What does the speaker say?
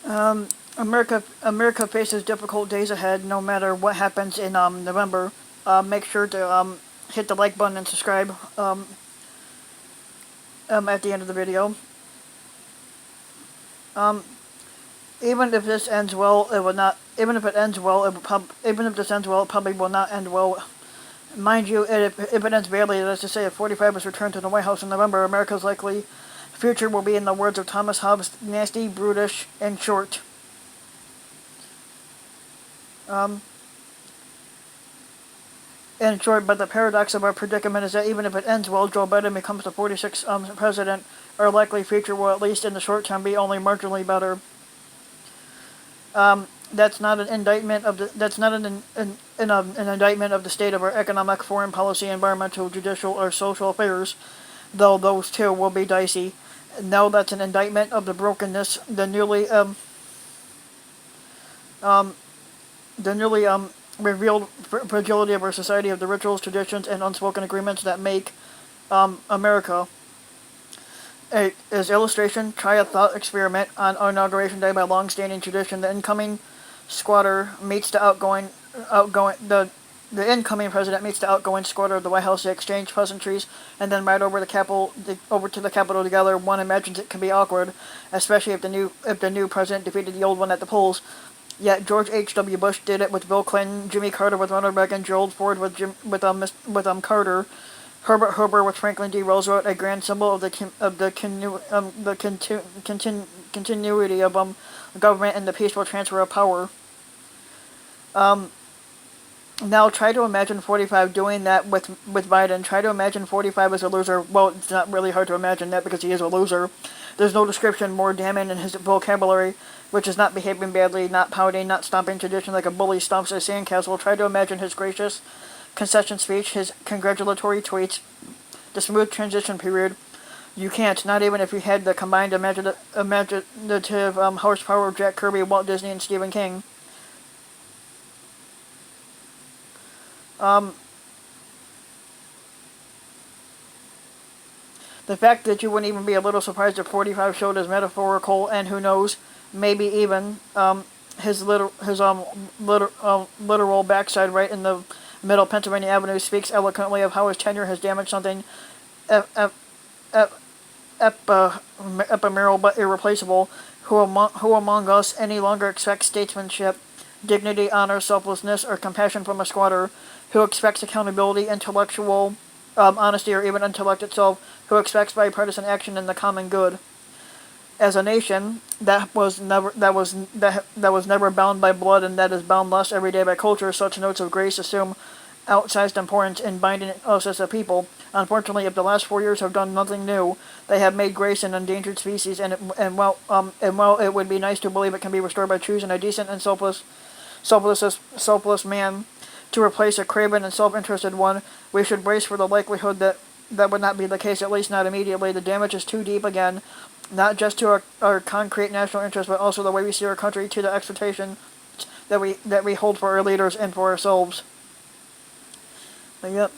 America faces difficult days ahead, no matter what happens in November. Make sure to hit the like button and subscribe at the end of the video. Even if this ends well, it will not. Even if it ends well, even if this ends well, it probably will not end well. Mind you, if it ends badly, let's just say if 45 is returned to the White House in November, America's likely future will be, in the words of Thomas Hobbes, nasty, brutish, and short. In short, but the paradox of our predicament is that even if it ends well, Joe Biden becomes the 46th president. Our likely future will, at least in the short term, be only marginally better. That's not an indictment of the. That's not an indictment of the state of our economic, foreign policy, environmental, judicial, or social affairs, though those too will be dicey. No, that's an indictment of the brokenness, the newly revealed fragility of our society, of the rituals, traditions, and unspoken agreements that make America. As illustration, try a thought experiment on Inauguration Day. By long-standing tradition, the incoming squatter meets the the incoming president meets the outgoing squatter of the White House. They exchange pleasantries and then ride over to the Capitol together. One imagines it can be awkward, especially if the new president defeated the old one at the polls. Yet George H.W. Bush did it with Bill Clinton, Jimmy Carter with Ronald Reagan, Gerald Ford with Carter, Herbert Hoover with Franklin D. Roosevelt, a grand symbol of the continuity of government and the peaceful transfer of power. Now try to imagine 45 doing that with Biden. Try to imagine 45 as a loser. Well, it's not really hard to imagine that because he is a loser. There's no description more damning in his vocabulary, which is not behaving badly, not pouting, not stomping tradition like a bully stomps a sandcastle. Try to imagine his gracious concession speech, his congratulatory tweets, the smooth transition period. You can't, not even if you had the combined imaginative horsepower of Jack Kirby, Walt Disney, and Stephen King. The fact that you wouldn't even be a little surprised if 45 showed his metaphorical and, who knows, maybe even his literal backside right in the middle of Pennsylvania Avenue speaks eloquently of how his tenure has damaged something ephemeral but irreplaceable. Who among us any longer expects statesmanship, dignity, honor, selflessness, or compassion from a squatter? Who expects accountability, intellectual honesty, or even intellect itself? Who expects bipartisan action in the common good? As a nation that was never bound by blood and that is bound less every day by culture, such notes of grace assume outsized importance in binding us as a people. Unfortunately, if the last 4 years have done nothing new, they have made grace an endangered species, and while it would be nice to believe it can be restored by choosing a decent and selfless man to replace a craven and self-interested one, we should brace for the likelihood that would not be the case, at least not immediately. The damage is too deep again, not just to our concrete national interests, but also the way we see our country, to the expectation that we hold for our leaders and for ourselves. But yep.